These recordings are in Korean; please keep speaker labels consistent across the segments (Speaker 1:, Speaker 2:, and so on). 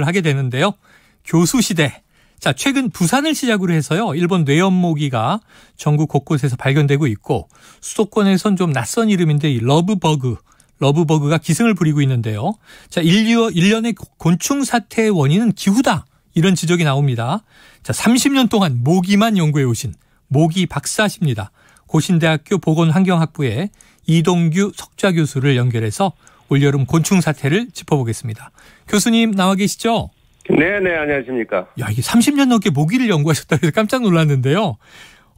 Speaker 1: 하게 되는데요. 교수 시대. 자, 최근 부산을 시작으로 해서요. 일본 뇌염 모기가 전국 곳곳에서 발견되고 있고 수도권에선 좀 낯선 이름인데 이 러브버그가 기승을 부리고 있는데요. 자, 일련의 곤충 사태의 원인은 기후다. 이런 지적이 나옵니다. 자, 30년 동안 모기만 연구해 오신 모기 박사십니다. 고신대학교 보건환경학부의 이동규 석좌 교수를 연결해서 올여름 곤충 사태를 짚어보겠습니다. 교수님 나와 계시죠?
Speaker 2: 네네, 안녕하십니까.
Speaker 1: 야, 이게 30년 넘게 모기를 연구하셨다고 해서 깜짝 놀랐는데요.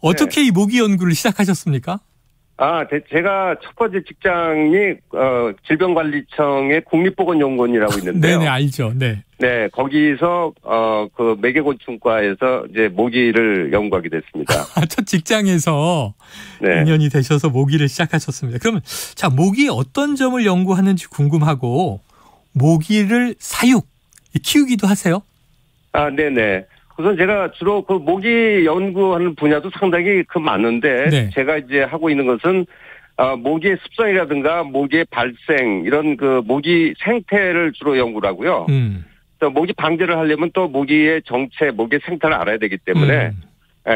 Speaker 1: 어떻게 이 모기 연구를 시작하셨습니까?
Speaker 2: 제가 첫 번째 직장이 질병관리청의 국립보건연구원이라고 있는데요.
Speaker 1: 네네, 알죠. 네.
Speaker 2: 네, 거기서 그 매개곤충과에서 이제 모기를 연구하게 됐습니다.
Speaker 1: 첫 직장에서
Speaker 2: 네.
Speaker 1: 인연이 되셔서 모기를 시작하셨습니다. 그러면 자, 모기의 어떤 점을 연구하는지 궁금하고 모기를 키우기도 하세요?
Speaker 2: 네네. 우선 제가 주로 그 모기 연구하는 분야도 상당히 많은데
Speaker 1: 네.
Speaker 2: 제가 이제 하고 있는 것은 모기의 습성이라든가 모기의 발생 이런 그 모기 생태를 주로 연구를 하고요. 또 모기 방제를 하려면 또 모기의 정체, 모기의 생태를 알아야 되기 때문에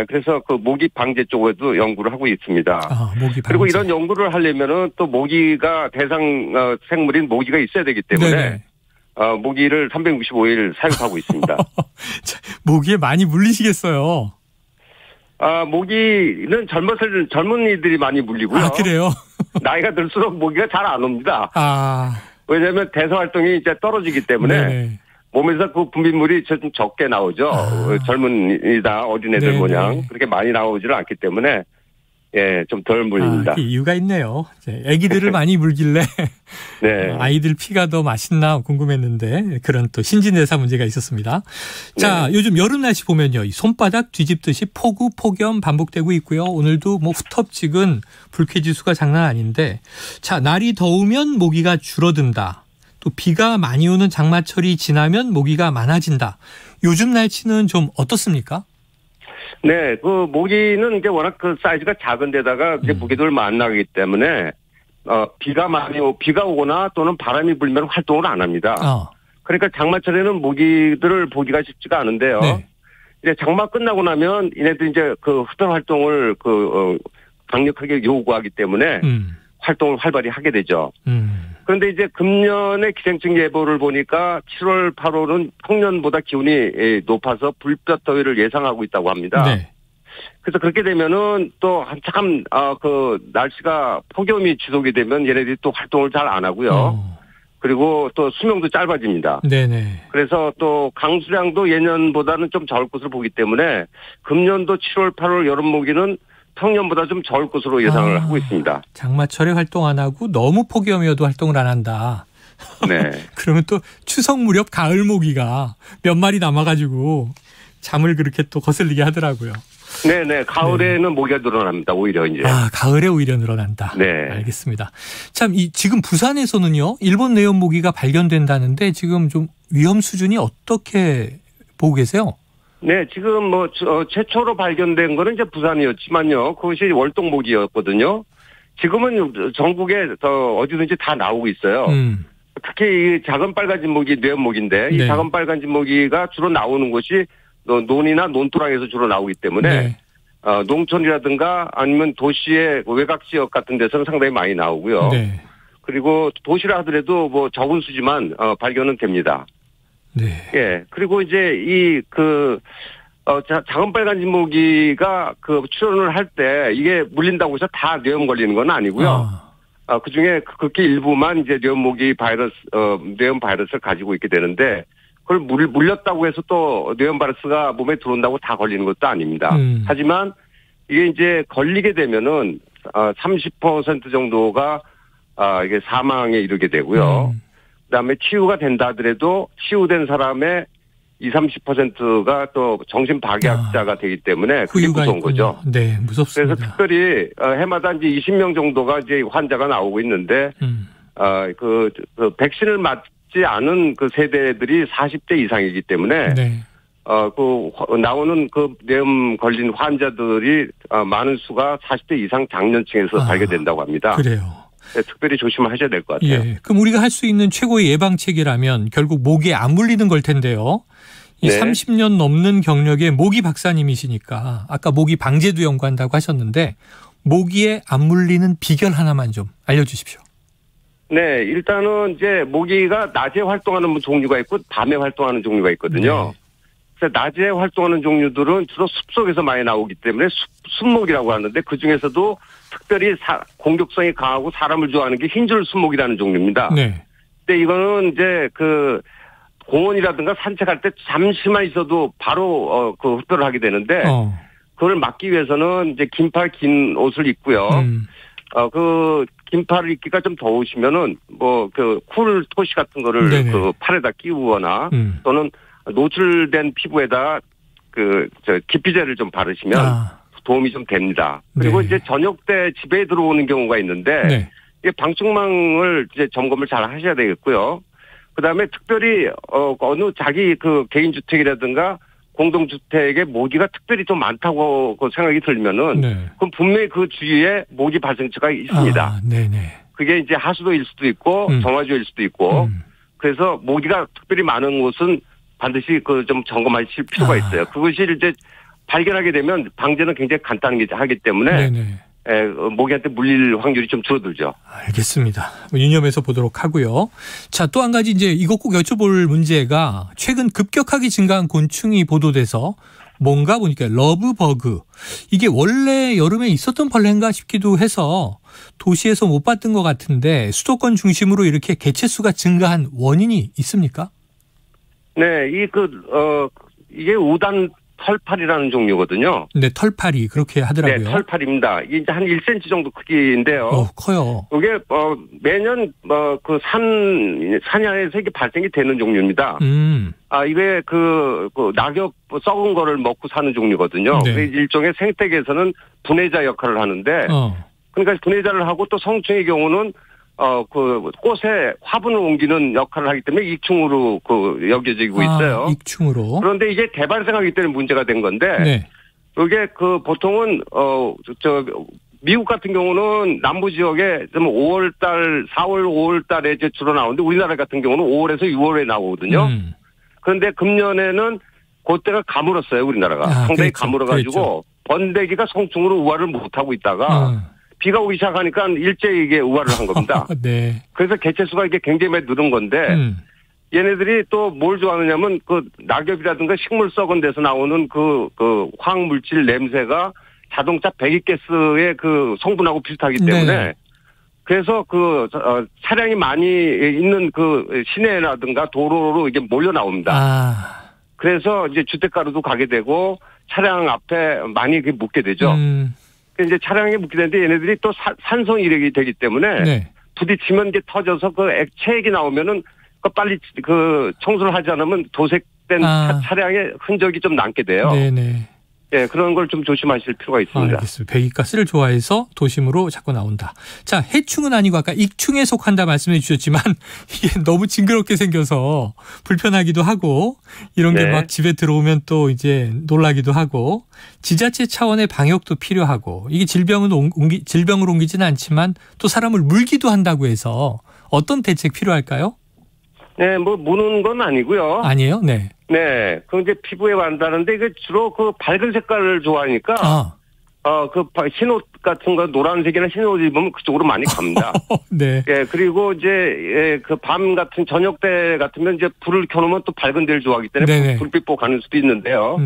Speaker 2: 그래서 그 모기 방제 쪽에도 연구를 하고 있습니다.
Speaker 1: 모기 방제.
Speaker 2: 그리고 이런 연구를 하려면은 또 모기가 대상 생물인 모기가 있어야 되기 때문에
Speaker 1: 네네.
Speaker 2: 모기를 365일 사육하고 있습니다.
Speaker 1: 모기에 많이 물리시겠어요.
Speaker 2: 모기는 젊은이들이 많이 물리고요.
Speaker 1: 그래요?
Speaker 2: 나이가 들수록 모기가 잘 안 옵니다. 왜냐하면 대사 활동이 이제 떨어지기 때문에 네네. 몸에서 그 분비물이 좀 적게 나오죠. 젊은이다 어린애들 모양 그렇게 많이 나오지는 않기 때문에 좀 덜 물립니다.
Speaker 1: 이유가 있네요. 아기들을 많이 물길래
Speaker 2: 네.
Speaker 1: 아이들 피가 더 맛있나 궁금했는데 그런 또 신진대사 문제가 있었습니다. 자,
Speaker 2: 네.
Speaker 1: 요즘 여름 날씨 보면요. 이 손바닥 뒤집듯이 폭우, 폭염 반복되고 있고요. 오늘도 후텁지근 불쾌지수가 장난 아닌데 자, 날이 더우면 모기가 줄어든다. 또 비가 많이 오는 장마철이 지나면 모기가 많아진다. 요즘 날씨는 좀 어떻습니까?
Speaker 2: 네, 그 모기는 이제 워낙 그 사이즈가 작은데다가 이제 무게도 만나기 때문에 비가 오거나 또는 바람이 불면 활동을 안 합니다. 그러니까 장마철에는 모기들을 보기가 쉽지가 않은데요.
Speaker 1: 네.
Speaker 2: 이제 장마 끝나고 나면 얘네들이 이제 그 흡연 활동을 강력하게 요구하기 때문에 활동을 활발히 하게 되죠. 그런데 이제 금년의 기생충 예보를 보니까 7월, 8월은 평년보다 기온이 높아서 불볕 더위를 예상하고 있다고 합니다.
Speaker 1: 네.
Speaker 2: 그래서 그렇게 되면은 또 한참 날씨가 폭염이 지속이 되면 얘네들이 또 활동을 잘 안 하고요. 그리고 또 수명도 짧아집니다.
Speaker 1: 네네.
Speaker 2: 그래서 또 강수량도 예년보다는 좀 적을 것으로 보기 때문에 금년도 7월, 8월 여름 모기는 평년보다 좀 적을 것으로 예상을 하고 있습니다.
Speaker 1: 장마철에 활동 안 하고 너무 폭염이어도 활동을 안 한다.
Speaker 2: 네.
Speaker 1: 그러면 또 추석 무렵 가을 모기가 몇 마리 남아가지고 잠을 그렇게 또 거슬리게 하더라고요.
Speaker 2: 네네. 가을에는 모기가 늘어납니다. 오히려 이제.
Speaker 1: 가을에 오히려 늘어난다.
Speaker 2: 네.
Speaker 1: 알겠습니다. 참, 지금 부산에서는요, 일본 뇌염 모기가 발견된다는데 지금 좀 위험 수준이 어떻게 보고 계세요?
Speaker 2: 네, 지금 최초로 발견된 거는 이제 부산이었지만요. 그것이 월동모기였거든요. 지금은 전국에 어디든지 다 나오고 있어요. 특히 이 작은 빨간진 모기, 뇌염모기인데, 이 작은 빨간진 모기가 주로 나오는 곳이 논이나 논두렁에서 주로 나오기 때문에, 농촌이라든가 아니면 도시의 외곽 지역 같은 데서는 상당히 많이 나오고요.
Speaker 1: 네.
Speaker 2: 그리고 도시라 하더라도 적은 수지만 발견은 됩니다.
Speaker 1: 네.
Speaker 2: 예. 그리고 이제 작은 빨간진 모기가 출현을 할 때 이게 물린다고 해서 다 뇌염 걸리는 건 아니고요. 그 중에 극히 일부만 이제 뇌염 모기 뇌염 바이러스를 가지고 있게 되는데 그걸 물렸다고 해서 또 뇌염 바이러스가 몸에 들어온다고 다 걸리는 것도 아닙니다. 하지만 이게 이제 걸리게 되면은 30% 정도가 이게 사망에 이르게 되고요. 그다음에 치유가 된다 하더라도 치유된 사람의 20-30%가 또 정신박약자가 되기 때문에 그게 무서운 거죠.
Speaker 1: 네, 무섭습니다.
Speaker 2: 그래서 특별히 해마다 이제 20명 정도가 이제 환자가 나오고 있는데 백신을 맞지 않은 그 세대들이 40대 이상이기 때문에 나오는 뇌염 걸린 환자들이 많은 수가 40대 이상 장년층에서 발견된다고 합니다.
Speaker 1: 그래요.
Speaker 2: 네, 특별히 조심하셔야 될 것 같아요.
Speaker 1: 예. 그럼 우리가 할 수 있는 최고의 예방책이라면 결국 모기에 안 물리는 걸 텐데요. 이
Speaker 2: 네.
Speaker 1: 30년 넘는 경력의 모기 박사님이시니까 아까 모기 방제도 연구한다고 하셨는데 모기에 안 물리는 비결 하나만 좀 알려주십시오.
Speaker 2: 네, 일단은 이제 모기가 낮에 활동하는 종류가 있고 밤에 활동하는 종류가 있거든요.
Speaker 1: 네.
Speaker 2: 그래서 낮에 활동하는 종류들은 주로 숲속에서 많이 나오기 때문에 숲모기라고 하는데 그 중에서도 특별히 공격성이 강하고 사람을 좋아하는 게 흰줄 숲모기라는 종류입니다.
Speaker 1: 네.
Speaker 2: 근데 이거는 이제 그 공원이라든가 산책할 때 잠시만 있어도 바로 그 흡혈을 하게 되는데 그걸 막기 위해서는 이제 긴팔 긴 옷을 입고요. 그 긴팔을 입기가 좀 더우시면은 뭐 그 쿨 토시 같은 거를
Speaker 1: 네네.
Speaker 2: 그 팔에다 끼우거나 또는 노출된 피부에다 기피제를 좀 바르시면 도움이 좀 됩니다. 그리고
Speaker 1: 네.
Speaker 2: 이제 저녁 때 집에 들어오는 경우가 있는데
Speaker 1: 네.
Speaker 2: 이게 방충망을 이제 점검을 잘 하셔야 되겠고요. 그다음에 특별히 어느 자기 그 개인 주택이라든가 공동주택에 모기가 특별히 좀 많다고 그 생각이 들면은
Speaker 1: 네.
Speaker 2: 그럼 분명히 그 주위에 모기 발생처가 있습니다.
Speaker 1: 네네.
Speaker 2: 그게 이제 하수도일 수도 있고 정화조일 수도 있고 그래서 모기가 특별히 많은 곳은 반드시 그 좀 점검하실 필요가 있어요. 그것이 이제 발견하게 되면 방제는 굉장히 간단하기 때문에
Speaker 1: 네네.
Speaker 2: 모기한테 물릴 확률이 좀 줄어들죠.
Speaker 1: 알겠습니다. 유념해서 보도록 하고요. 자, 또 한 가지 이제 이거 꼭 여쭤볼 문제가 최근 급격하게 증가한 곤충이 보도돼서 뭔가 보니까 러브버그 이게 원래 여름에 있었던 벌레인가 싶기도 해서 도시에서 못 봤던 것 같은데 수도권 중심으로 이렇게 개체 수가 증가한 원인이 있습니까?
Speaker 2: 네, 이게 우단 털파리라는 종류거든요.
Speaker 1: 네, 털파리 그렇게 하더라고요.
Speaker 2: 네, 털파리입니다. 이게 이제 한 1cm 정도 크기인데요.
Speaker 1: 커요.
Speaker 2: 이게 매년 그 산야에서 이게 발생이 되는 종류입니다. 이게 그 낙엽 썩은 거를 먹고 사는 종류거든요.
Speaker 1: 네.
Speaker 2: 일종의 생태계에서는 분해자 역할을 하는데, 그러니까 분해자를 하고 또 성충의 경우는 그 꽃에 화분을 옮기는 역할을 하기 때문에 익충으로 여겨지고 있어요.
Speaker 1: 익충으로.
Speaker 2: 그런데 이게 대발생하기 때문에 문제가 된 건데,
Speaker 1: 네.
Speaker 2: 이게 보통은 미국 같은 경우는 남부 지역에 좀 4월, 5월 달에 이제 주로 나오는데 우리나라 같은 경우는 5월에서 6월에 나오거든요. 그런데 금년에는 그때가 가물었어요, 우리나라가. 상당히
Speaker 1: 그렇죠.
Speaker 2: 가물어가지고
Speaker 1: 그렇죠.
Speaker 2: 번데기가 성충으로 우화를 못하고 있다가 비가 오기 시작하니까 일제히 이게 우화를 한 겁니다.
Speaker 1: 네.
Speaker 2: 그래서 개체 수가 이게 굉장히 많이 늘은 건데 얘네들이 또 뭘 좋아하느냐면 그 낙엽이라든가 식물 썩은 데서 나오는 그 화학물질 냄새가 자동차 배기가스의 그 성분하고 비슷하기 때문에
Speaker 1: 네.
Speaker 2: 그래서 차량이 많이 있는 그 시내라든가 도로로 이게 몰려 나옵니다. 그래서 이제 주택가로도 가게 되고 차량 앞에 많이 묻게 되죠. 이제 차량에 묻게 되는데 얘네들이 또 산소 이력이 되기 때문에
Speaker 1: 네.
Speaker 2: 부딪히면 이게 터져서 그 액체액이 나오면은 빨리 청소를 하지 않으면 도색된 차량의 흔적이 좀 남게 돼요.
Speaker 1: 네네.
Speaker 2: 예, 그런 걸 좀 조심하실 필요가 있습니다.
Speaker 1: 알겠습니다. 배기가스를 좋아해서 도심으로 자꾸 나온다. 자, 해충은 아니고 아까 익충에 속한다 말씀해 주셨지만 이게 너무 징그럽게 생겨서 불편하기도 하고 이런 게 막 집에 들어오면 또 이제 놀라기도 하고 지자체 차원의 방역도 필요하고 이게 질병을 옮기지는 않지만 또 사람을 물기도 한다고 해서 어떤 대책 필요할까요?
Speaker 2: 네, 무는 건 아니고요.
Speaker 1: 아니에요? 네.
Speaker 2: 네. 그 이제 피부에 완다는데 이게 주로 그 밝은 색깔을 좋아하니까 흰옷 같은 거 노란색이나 흰옷 입으면 그쪽으로 많이 갑니다.
Speaker 1: 네.
Speaker 2: 예, 그리고 이제 그 밤 같은 저녁 때 같으면 이제 불을 켜놓으면 또 밝은 데를 좋아하기 때문에 불빛 보고 가는 수도 있는데요.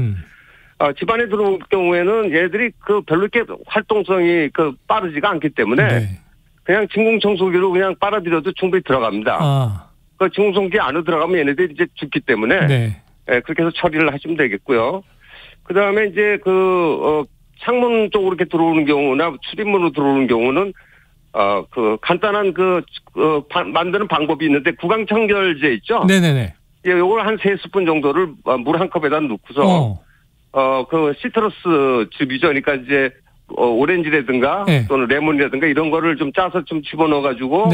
Speaker 2: 집안에 들어올 경우에는 얘들이 별로 이렇게 활동성이 빠르지가 않기 때문에 그냥 진공청소기로 그냥 빨아들여도 충분히 들어갑니다. 그 진공청소기 안으로 들어가면 얘네들이 이제 죽기 때문에 그렇게 해서 처리를 하시면 되겠고요. 그 다음에 이제 창문 쪽으로 이렇게 들어오는 경우나 출입문으로 들어오는 경우는 간단한 만드는 방법이 있는데 구강청결제 있죠?
Speaker 1: 네네네.
Speaker 2: 예, 요걸 한 3스푼 정도를 물 한 컵에다 넣고서 시트러스 즙이죠. 그러니까 이제 오렌지라든가 또는 레몬이라든가 이런 거를 좀 짜서 좀 집어넣어가지고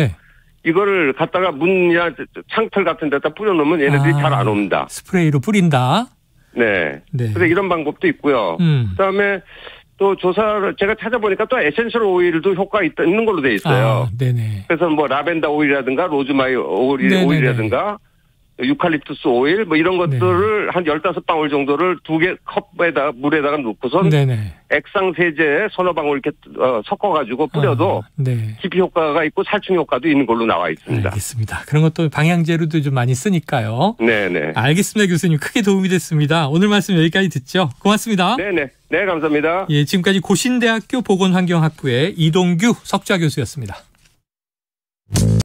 Speaker 2: 이거를 갖다가 문이나 창틀 같은 데다 뿌려놓으면 얘네들이 잘 안 옵니다.
Speaker 1: 스프레이로 뿌린다.
Speaker 2: 네. 그래서 이런 방법도 있고요. 그다음에 또 조사를 제가 찾아보니까 또 에센셜 오일도 효과가 있는 걸로 돼 있어요.
Speaker 1: 네네.
Speaker 2: 그래서 뭐 라벤더 오일이라든가 로즈마리 오일이라든가 유칼립투스 오일 뭐 이런 것들을 한 15방울 정도를 2개 컵에다가 물에다가 넣고선 액상 세제에 서너 방울 이렇게 섞어가지고 뿌려도 기피 효과가 있고 살충 효과도 있는 걸로 나와 있습니다.
Speaker 1: 알겠습니다. 그런 것도 방향제로도 좀 많이 쓰니까요.
Speaker 2: 네네.
Speaker 1: 알겠습니다, 교수님. 크게 도움이 됐습니다. 오늘 말씀 여기까지 듣죠. 고맙습니다.
Speaker 2: 네네. 네, 감사합니다.
Speaker 1: 예, 지금까지 고신대학교 보건환경학부의 이동규 석좌 교수였습니다.